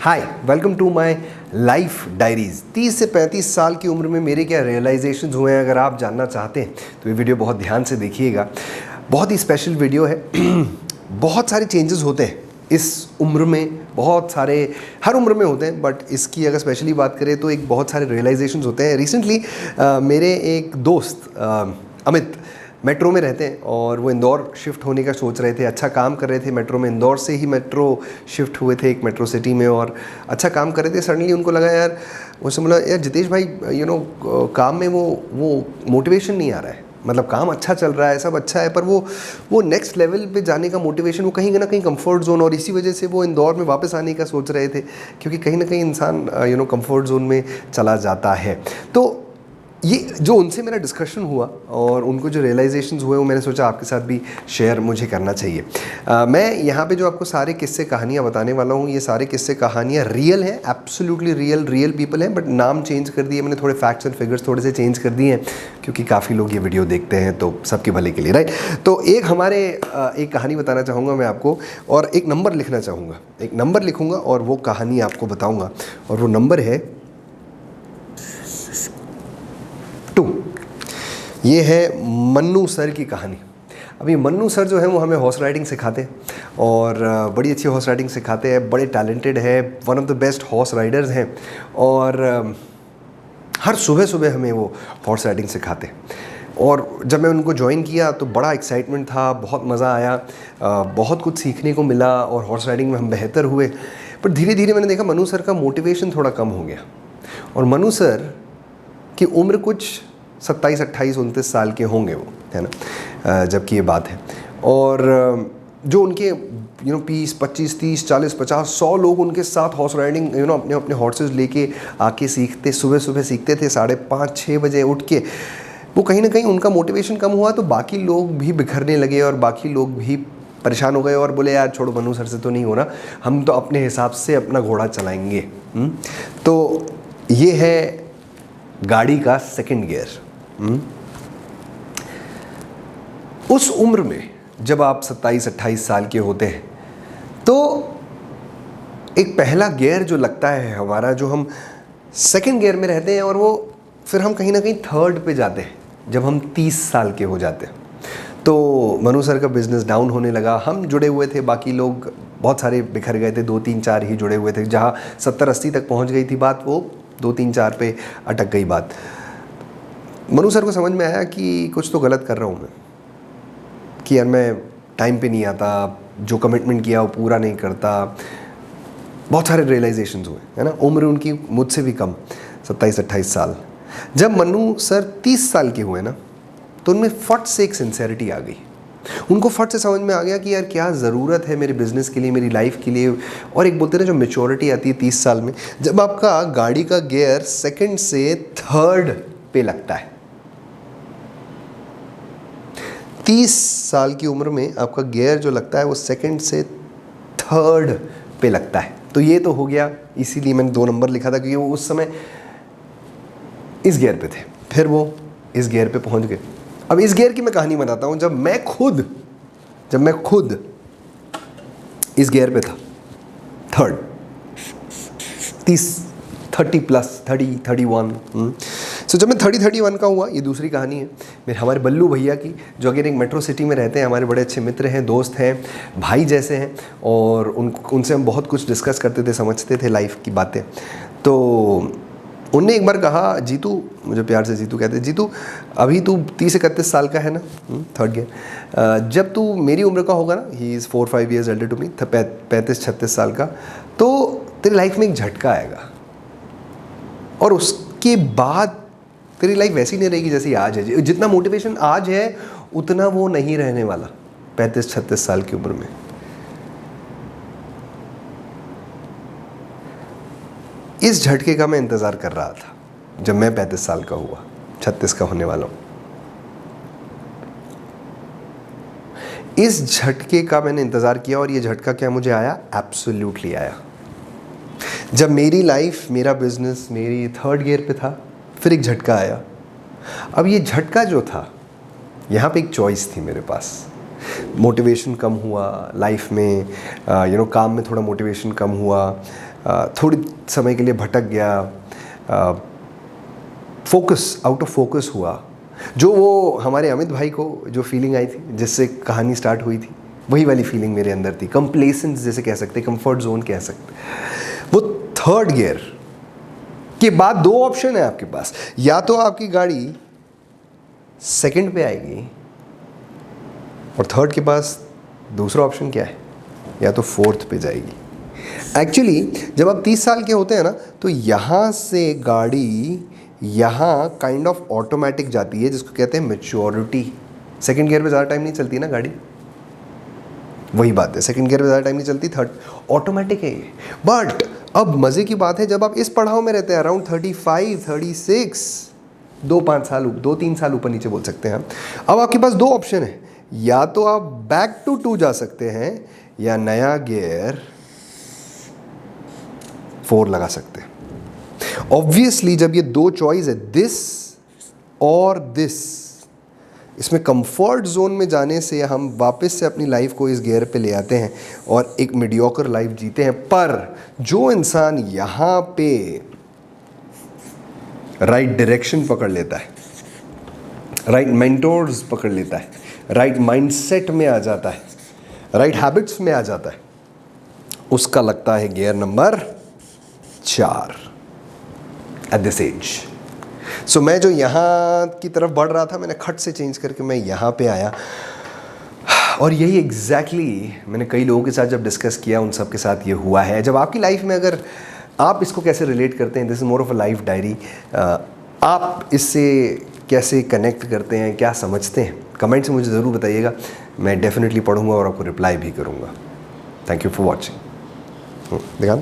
Hi, welcome to my life diaries. 30 से 35 साल की उम्र में मेरे क्या रियलाइजेशंस हुए हैं, अगर आप जानना चाहते हैं तो ये वीडियो बहुत ध्यान से देखिएगा। बहुत ही स्पेशल वीडियो है। बहुत सारे चेंजेस होते हैं इस उम्र में, बहुत सारे हर उम्र में होते हैं, बट इसकी अगर स्पेशली बात करें तो एक बहुत सारे रियलाइजेशंस होते हैं। रिसेंटली मेरे एक दोस्त अमित मेट्रो में रहते हैं और वो इंदौर शिफ्ट होने का सोच रहे थे। अच्छा काम कर रहे थे मेट्रो में, इंदौर से ही मेट्रो शिफ्ट हुए थे एक मेट्रो सिटी में और अच्छा काम कर रहे थे। सडनली उनको लगा यार, उससे बोला यार जितेश भाई काम में वो मोटिवेशन नहीं आ रहा है। मतलब काम अच्छा चल रहा है, सब अच्छा है, पर वो नेक्स्ट लेवल पे जाने का मोटिवेशन, वो कहीं ना कहीं कंफर्ट जोन, और इसी वजह से वो इंदौर में वापस आने का सोच रहे थे, क्योंकि कहीं ना कहीं इंसान कंफर्ट जोन में चला जाता है। तो ये जो उनसे मेरा डिस्कशन हुआ और उनको जो रियलाइजेशंस हुए वो मैंने सोचा आपके साथ भी शेयर मुझे करना चाहिए। मैं यहाँ पे जो आपको सारे किस्से कहानियाँ बताने वाला हूँ, ये सारे किस्से कहानियाँ रियल हैं, एब्सोल्युटली रियल पीपल हैं, बट नाम चेंज कर दिए मैंने, थोड़े फैक्ट्स एंड फिगर्स थोड़े से चेंज कर दिए हैं, क्योंकि काफ़ी लोग ये वीडियो देखते हैं तो सबके भले के लिए, राइट। तो एक कहानी बताना चाहूँगा मैं आपको, और एक नंबर लिखना चाहूँगा, एक नंबर लिखूँगा और वो कहानी आपको बताऊँगा, और वो नंबर है 2। ये है मन्नू सर की कहानी। अब ये मन्नू सर जो है वो हमें हॉर्स राइडिंग सिखाते हैं, और बड़ी अच्छी हॉर्स राइडिंग सिखाते हैं, बड़े टैलेंटेड है, one of the best horse Riders हैं, और हर सुबह सुबह हमें वो हॉर्स राइडिंग सिखाते हैं। और जब मैं उनको ज्वाइन किया तो बड़ा एक्साइटमेंट था, बहुत मज़ा आया, बहुत कुछ सीखने को मिला और हॉर्स राइडिंग में हम बेहतर हुए। पर धीरे धीरे मैंने देखा मन्नू सर का मोटिवेशन थोड़ा कम हो गया, और मन्नू सर कि उम्र कुछ 27, 28, 29 साल के होंगे वो, है ना, जबकि ये बात है। और जो उनके 20, 25, 30, 40, 50, 100 लोग उनके साथ हॉर्स राइडिंग अपने अपने हॉर्सेस लेके आके सीखते, सुबह सुबह सीखते थे 5:30, 6 बजे उठ के। वो कहीं ना कहीं उनका मोटिवेशन कम हुआ तो बाकी लोग भी बिखरने लगे, और बाकी लोग भी परेशान हो गए और बोले यार छोड़ो, मनु सर से तो नहीं हो रहा, हम तो अपने हिसाब से अपना घोड़ा चलाएंगे। तो ये है गाड़ी का सेकंड गियर। उस उम्र में जब आप 27, 28 साल के होते हैं तो एक पहला गियर जो लगता है हमारा, जो हम सेकंड गियर में रहते हैं, और वो फिर हम कहीं ना कहीं थर्ड पे जाते हैं जब हम 30 साल के हो जाते हैं। तो मनु सर का बिज़नेस डाउन होने लगा, हम जुड़े हुए थे, बाकी लोग बहुत सारे बिखर गए थे, 2, 3, 4 ही जुड़े हुए थे। जहाँ 70, 80 तक पहुँच गई थी बात, वो 2, 3, 4 पे अटक गई बात। मनु सर को समझ में आया कि कुछ तो गलत कर रहा हूँ मैं, कि यार मैं टाइम पे नहीं आता, जो कमिटमेंट किया वो पूरा नहीं करता। बहुत सारे रियलाइजेशंस हुए, है ना। उम्र उनकी मुझसे भी कम, 27, 28 साल। जब मनु सर 30 साल के हुए ना, तो उनमें फट से एक सिंसेरिटी आ गई। उनको फट से समझ में आ गया कि यार क्या ज़रूरत है मेरे बिज़नेस के लिए, मेरी लाइफ के लिए। और एक बोलते हैं जो मैच्योरिटी आती है 30 साल में, जब आपका गाड़ी का गियर सेकंड से थर्ड पे लगता है। 30 साल की उम्र में आपका गियर जो लगता है वो सेकंड से थर्ड पे लगता है। तो ये तो हो गया, इसीलिए मैंने 2 नंबर लिखा था, क्योंकि वो उस समय इस गियर पे थे, फिर वो इस गियर पे पहुंच गए। अब इस गियर की मैं कहानी बताता हूँ। जब मैं खुद इस गियर पे था, थर्ड, 30 प्लस 30, 31। सो जब मैं 31 का हुआ, ये दूसरी कहानी है मेरे हमारे बल्लू भैया की, जो अगर एक मेट्रो सिटी में रहते हैं, हमारे बड़े अच्छे मित्र हैं, दोस्त हैं, भाई जैसे हैं, और उनसे हम बहुत कुछ डिस्कस करते थे, समझते थे लाइफ की बातें। तो उनने एक बार कहा, जीतू, मुझे प्यार से जीतू कहते हैं, जीतू अभी तू 30 से 31 साल का है ना, थर्ड गियर, जब तू मेरी उम्र का होगा ना, he is 4-5 years elder to me, 35-36 साल का, तो तेरी लाइफ में एक झटका आएगा, और उसके बाद तेरी लाइफ वैसी नहीं रहेगी जैसी आज है। जितना मोटिवेशन आज है उतना वो नहीं रहने वाला 35-36 साल की उम्र में। इस झटके का मैं इंतज़ार कर रहा था जब मैं 35 साल का हुआ, 36 का होने वाला हूँ। इस झटके का मैंने इंतज़ार किया, और ये झटका क्या मुझे आया? एब्सोल्युटली आया। जब मेरी लाइफ, मेरा बिजनेस मेरी थर्ड गियर पे था, फिर एक झटका आया। अब ये झटका जो था, यहाँ पे एक चॉइस थी मेरे पास। मोटिवेशन कम हुआ लाइफ में, काम में थोड़ा मोटिवेशन कम हुआ, थोड़ी समय के लिए भटक गया, फोकस आउट ऑफ फोकस हुआ, जो वो हमारे अमित भाई को जो फीलिंग आई थी जिससे कहानी स्टार्ट हुई थी, वही वाली फीलिंग मेरे अंदर थी। कंप्लेसेंस जैसे कह सकते, कंफर्ट जोन कह सकते। वो थर्ड गियर के बाद दो ऑप्शन है आपके पास, या तो आपकी गाड़ी सेकंड पे आएगी और थर्ड के पास दूसरा ऑप्शन क्या है, या तो फोर्थ पे जाएगी। एक्चुअली जब आप 30 साल के होते हैं ना, तो यहाँ से गाड़ी यहाँ काइंड ऑफ ऑटोमेटिक जाती है, जिसको कहते हैं मैच्योरिटी। सेकंड गियर पे ज़्यादा टाइम नहीं चलती ना गाड़ी, वही बात है, सेकंड गियर पे ज़्यादा टाइम नहीं चलती, थर्ड ऑटोमेटिक है ये। बट अब मज़े की बात है, जब आप इस पड़ाव में रहते हैं अराउंड 35, 36, 2-3 साल ऊपर नीचे बोल सकते हैं हम, अब आपके पास दो ऑप्शन है, या तो आप बैक टू 2 जा सकते हैं, या नया गियर 4 लगा सकते हैं। ऑब्वियसली जब ये दो चॉइस है, दिस और दिस, इसमें कंफर्ट जोन में जाने से हम वापस से अपनी लाइफ को इस गियर पे ले आते हैं और एक मीडियोकर लाइफ जीते हैं। पर जो इंसान यहाँ पे राइट डायरेक्शन पकड़ लेता है, राइट मेंटोर्स पकड़ लेता है, राइट माइंडसेट में आ जाता है, राइट हैबिट्स में आ जाता है, उसका लगता है gear number 4 at this age. So मैं जो यहाँ की तरफ बढ़ रहा था, मैंने खट से चेंज करके मैं यहाँ पे आया, और यही एग्जैक्टली मैंने कई लोगों के साथ जब डिस्कस किया, उन सब के साथ ये हुआ है। जब आपकी लाइफ में, अगर आप इसको कैसे रिलेट करते हैं, this is more of a life diary, आप इससे कैसे कनेक्ट करते हैं, क्या समझते हैं, कमेंट से मुझे ज़रूर बताइएगा। मैं डेफिनेटली पढ़ूंगा और आपको रिप्लाई भी करूंगा। Thank you for watching. दिखाना।